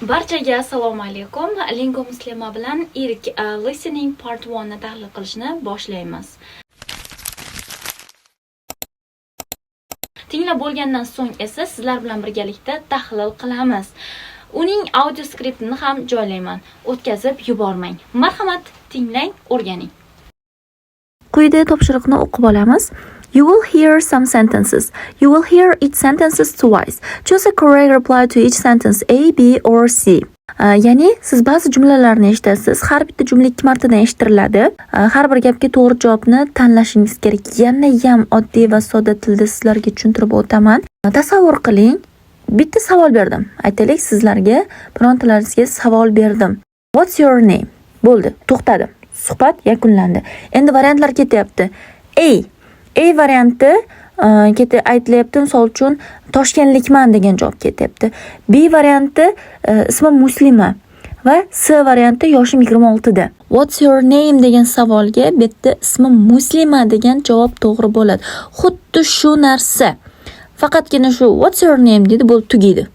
Barchaga assalomu alaykum. Lingo Muslima bilan ilk listening part 1 ni tahlil qilishni boshlaymiz. Tinglab bo'lgandan so'ng esa sizlar bilan birgalikda tahlil qilamiz. Uning audio skriptini ham joylayman. O'tkazib yubormang. Marhamat, tinglang, o'rganing. Quyida topshiriqni o'qib olamiz. You will hear some sentences. You will hear each sentences twice. Choose a correct reply to each sentence A, B or C. Ya'ni siz ba'zi jumlalarni eshitasiz. Har bitta jumla 2 martadan eshittiriladi. Har bir gapga to'g'ri javobni tanlashingiz kerak. Yana ham oddiy va sodda tilda sizlarga tushuntirib o'taman. Tasavvur qiling, bitta savol berdim. Aytaylik, sizlarga birontalaringizga savol berdim. What's your name? Bo'ldi, to'xtadim. Suhbat yakunlandi. Endi variantlar ketyapti. A varianti aytilyapti, misol uchun Toshkentlikman degan javob ketyapti. B varianti ismim Muslima va C varianti yoshim 26 da. What's your name degan savolga bitta ismim Muslima degan javob to'g'ri bo'ladi. Xuddi shu narsa. Faqatgina shu what's your name dedi, bo'lib tugaydi.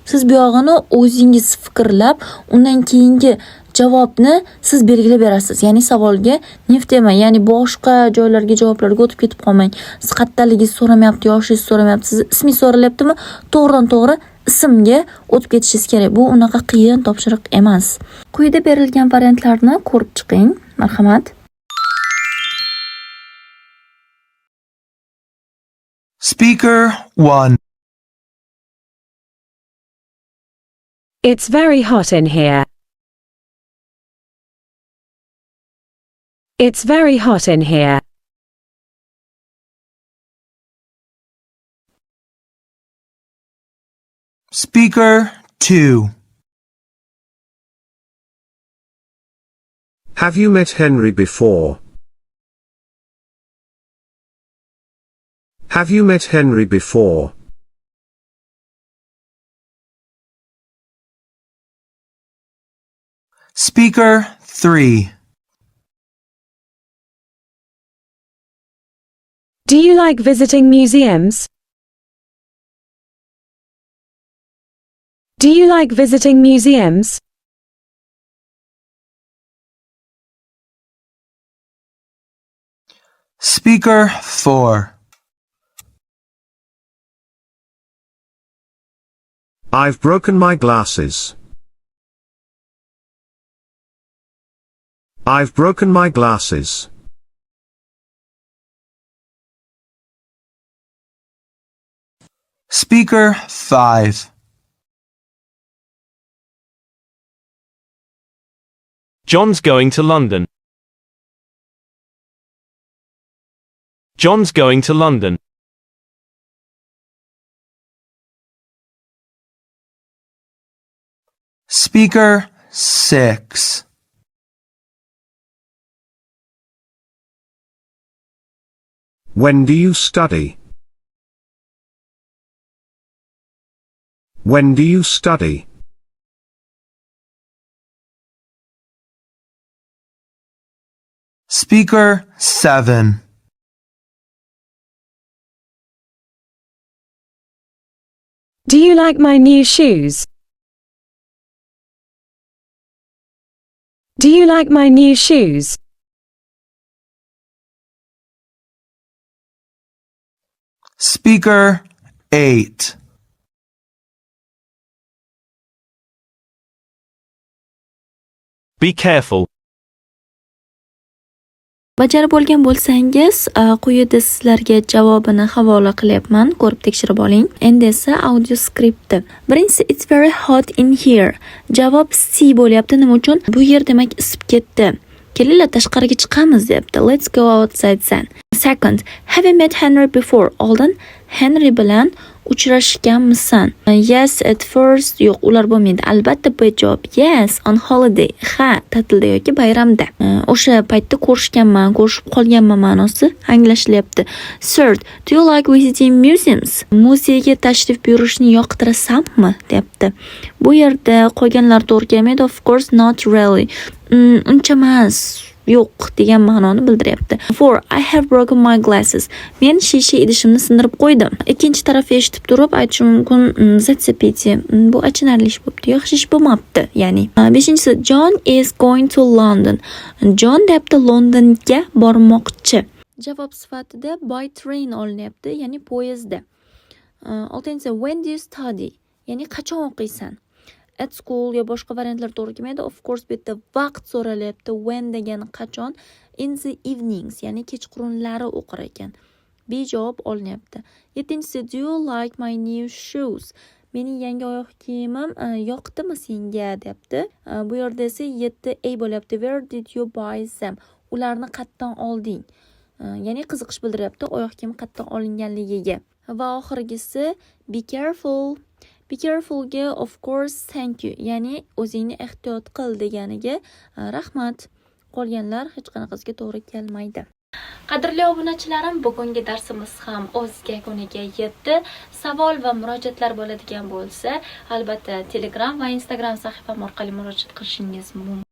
Siz bu yog'ini o'zingiz fikrlab, undan keyingi javobni siz belgilab berasiz. Ya'ni savolga neft demang, ya'ni boshqa joylarga javoblarga o'tib ketib qolmang. Siz qattaligingizni so'ramayapti, yoshingizni so'ramayapti, siz ismingiz so'ralyaptimi? To'g'ridan-to'g'ri ismga o'tib ketishingiz kerak. Bu unaqa qiyin topshiriq emas. Quyida berilgan variantlarni ko'rib chiqing. Marhamat. Speaker 1. It's very hot in here. It's very hot in here. Speaker 2. Have you met Henry before? Have you met Henry before? Speaker 3. Do you like visiting museums? Do you like visiting museums? Speaker 4. I've broken my glasses. I've broken my glasses. Speaker 5. John's going to London. John's going to London. Speaker 6. When do you study? When do you study? Speaker 7. Do you like my new shoes? Do you like my new shoes? Speaker 8. Be careful. Bajarib bo'lgan bo'lsangiz, quyida sizlarga javobini havola qilyapman, ko'rib tekshirib oling. Endi esa audio skripti. Birinchisi it's very hot in here. Javob C bo'lyapti. Nima uchun? Bu yer demak isib ketdi. Kelinglar tashqariga chiqamiz deyapti. Let's go outside then. Second, have you met Henry before? Oldin Henry bilan uchrashganmisan? Yes at first. Yo'q, ular bo'lmaydi. Albatta bu javob. Yes on holiday. Ha, ta'tilda yoki bayramda. O'sha paytda ko'rishganman, ko'rishib qolganman ma'nosi anglashilyapti. Third, do you like visiting museums? Muzeyga tashrif buyurishni yoqtirasanmi? deyapti. Bu yerda qolganlar to'g'ri kelmaydi. Of course not really. Uncha emas. yo'q degan ma'noni bildiryapti. 4. I have broken my glasses. Men shisha idishimni sindirib qo'ydim. Ikkinchi taraf eshitib turib aytishim mumkin, that's a pity. Bu achinarli ish bo'pti, yaxshi ish bo'lmabdi, ya'ni. 5-inchisi, John is going to London. John deyapti Londonga bormoqchi. Javob sifatida by train olinyapti, ya'ni poyezdda. 6-inchisi, when do you study? Ya'ni qachon o'qiysan? At school yo boshqa variantlar to'g'ri kelmaydi. Of course, bu yerda vaqt so'ralyapti. When degani qachon? In the evenings, ya'ni kechqurunlari o'qir ekan. B javob olinyapti. 7-inchisi, do you like my new shoes? Mening yangi oyoq kiyimim yoqdimi senga deyapti. Bu yerda esa 7A bo'lyapti. Where did you buy them? Ularni qayerdan olding? Ya'ni qiziqish bildiryapti oyoq kiyim qayerdan olinganligiga. Va oxirgisi be careful. Be carefulga of course thank you. Ya'ni o'zingni ehtiyot qil deganiga rahmat. Qolganlar hech qanaqasiga to'g'ri kelmaydi. Qadrli obunachilarim, bugungi darsimiz ham o'z yakuniga yetdi. Savol va murojaatlar bo'ladigan bo'lsa, albatta Telegram va Instagram sahifam orqali murojaat qilishingiz mumkin.